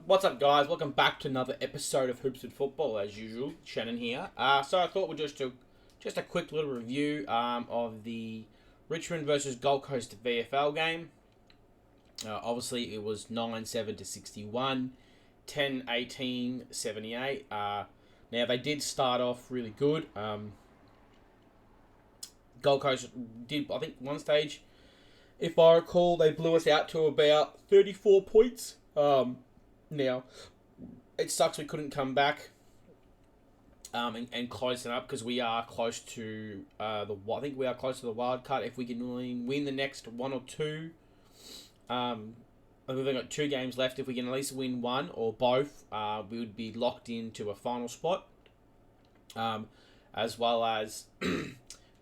What's up, guys? Welcome back to another episode of Hoops and Football, as usual. Shannon here. So I thought we'd just do just a quick little review of the Richmond versus Gold Coast VFL game. Obviously, it was 9-7 to 61, 10-18, 78. Now, they did start off really good. Gold Coast did, I think, one stage, if I recall, they blew us out to about 34 points. Now, it sucks we couldn't come back and close it up because we are close to I think we are close to the wild card. If we can win the next one or two, we've only got 2 games left. If we can at least win one or both, we would be locked into a final spot. As well as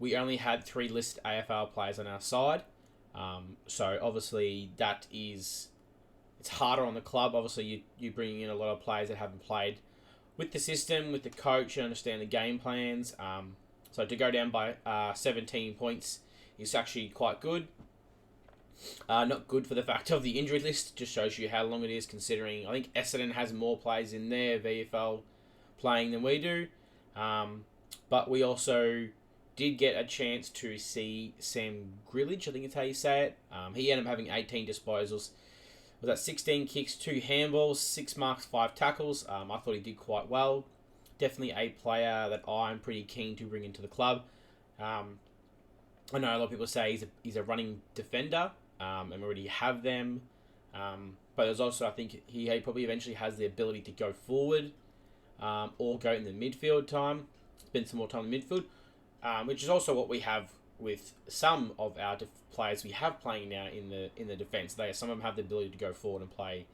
we only had 3 listed AFL players on our side. So obviously it's harder on the club. Obviously, you're bringing in a lot of players that haven't played with the system, with the coach, and understand the game plans. So to go down by 17 points is actually quite good. Not good for the fact of the injury list. Just shows you how long it is, considering I think Essendon has more players in their VFL playing than we do. But we also did get a chance to see Sam Grillage, I think it's how you say it. He ended up having 18 disposals. Was that 16 kicks, 2 handballs, 6 marks, 5 tackles. I thought he did quite well. Definitely a player that I'm pretty keen to bring into the club. I know a lot of people say he's a running defender, and we already have them. But there's also, I think, he probably eventually has the ability to go forward or go in the midfield time, spend some more time in the midfield, which is also what we have with some of our players we have playing now in the defence. Some of them have the ability to go forward and play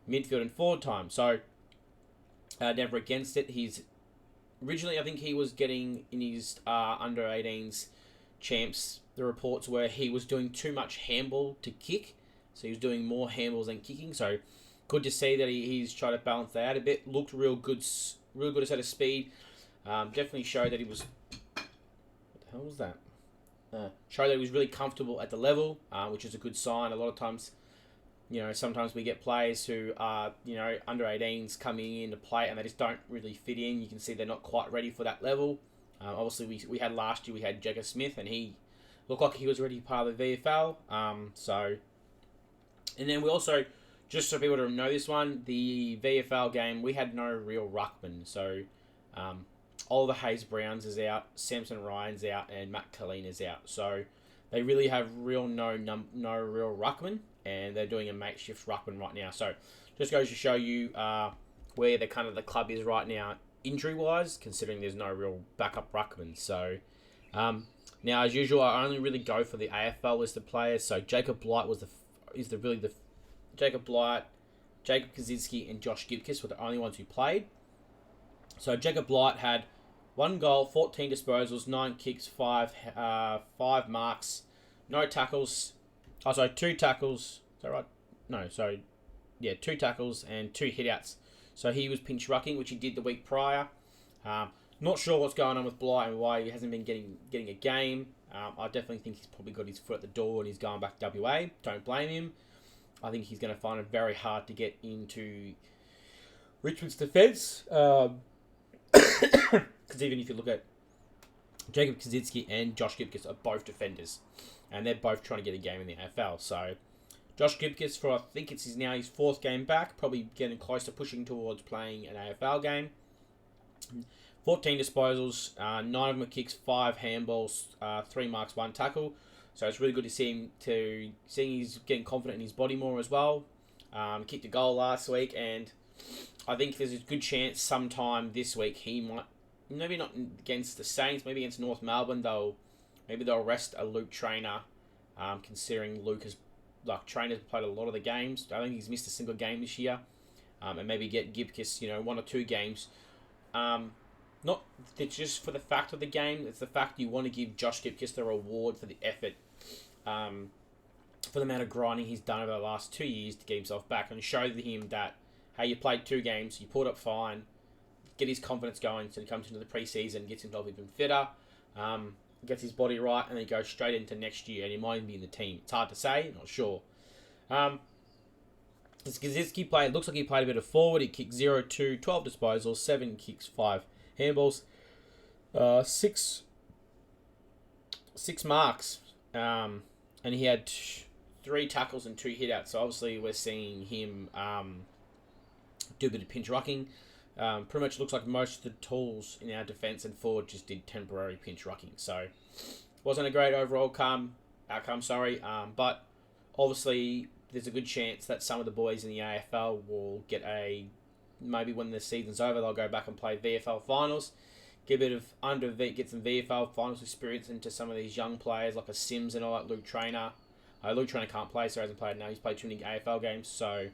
midfield and forward time. So never against it. He's originally, I think he was getting in his under 18s champs. The reports were he was doing too much handball to kick, so he was doing more handballs than kicking. So good to see that he's trying to balance that out a bit. Looked real good set of speed. Definitely showed that he was. What the hell was that? Show that he was really comfortable at the level, which is a good sign. A lot of times, sometimes we get players who are, under 18s coming in to play and they just don't really fit in. You can see they're not quite ready for that level. Obviously, we had last year, we had Jagger Smith, and he looked like he was already part of the VFL. And then we also, just so people to know this one, the VFL game, we had no real ruckman. So, Oliver Hayes-Browns is out, Samson Ryan's out, and Matt Colleen is out. So they really have no real ruckman, and they're doing a makeshift ruckman right now. So just goes to show you where the club is right now, injury-wise, considering there's no real backup ruckman. So now, as usual, I only really go for the AFL list of players. So Jacob Blight Jacob Blight, Jacob Kaczynski, and Josh Gibkiss were the only ones who played. So Jacob Blight had 1 goal, 14 disposals, 9 kicks, 5 marks, no tackles. 2 tackles. Is that right? No, sorry. Yeah, 2 tackles and 2 hitouts. So he was pinch rucking, which he did the week prior. Not sure what's going on with Blight and why he hasn't been getting a game. I definitely think he's probably got his foot at the door and he's going back to WA. Don't blame him. I think he's going to find it very hard to get into Richmond's defence. Because even if you look at Jacob Kaczynski and Josh Gibkiss are both defenders, and they're both trying to get a game in the AFL. So Josh Gibkiss, for I think it's now his 4th game back, probably getting close to pushing towards playing an AFL game. 14 disposals, 9 of them kicks, 5 handballs, 3 marks, 1 tackle. So it's really good to see him seeing he's getting confident in his body more as well. Kicked a goal last week, and I think there's a good chance sometime this week he might, maybe not against the Saints, maybe against North Melbourne, they'll rest a Luke Trainer, considering Trainer's played a lot of the games. I think he's missed a single game this year, and maybe get Gibkiss, 1 or 2 games. Not just for the fact of the game, it's the fact you want to give Josh Gibkiss the reward for the effort, for the amount of grinding he's done over the last 2 years to get himself back, and show him that, hey, you played 2 games, you pulled up fine, get his confidence going so he comes into the preseason, gets himself even fitter, gets his body right, and then goes straight into next year, and he might even be in the team. It's hard to say, not sure. Skaczynski played, looks like he played a bit of forward. He kicked 0-2, 12 disposals, 7 kicks, 5 handballs, 6 marks. And he had 3 tackles and 2 hitouts. So obviously we're seeing him do a bit of pinch rucking. Pretty much looks like most of the tools in our defence and forward just did temporary pinch rucking. So wasn't a great overall outcome. But obviously there's a good chance that some of the boys in the AFL will get maybe when the season's over, they'll go back and play VFL finals. Get some VFL finals experience into some of these young players like a Sims and all that. Luke Trainer. Luke Trainer can't play, so he hasn't played now. He's played too many AFL games, so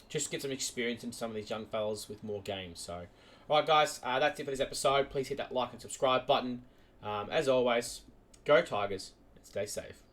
just get some experience into some of these young fellas with more games. So, alright guys, that's it for this episode. Please hit that like and subscribe button. As always, go Tigers and stay safe.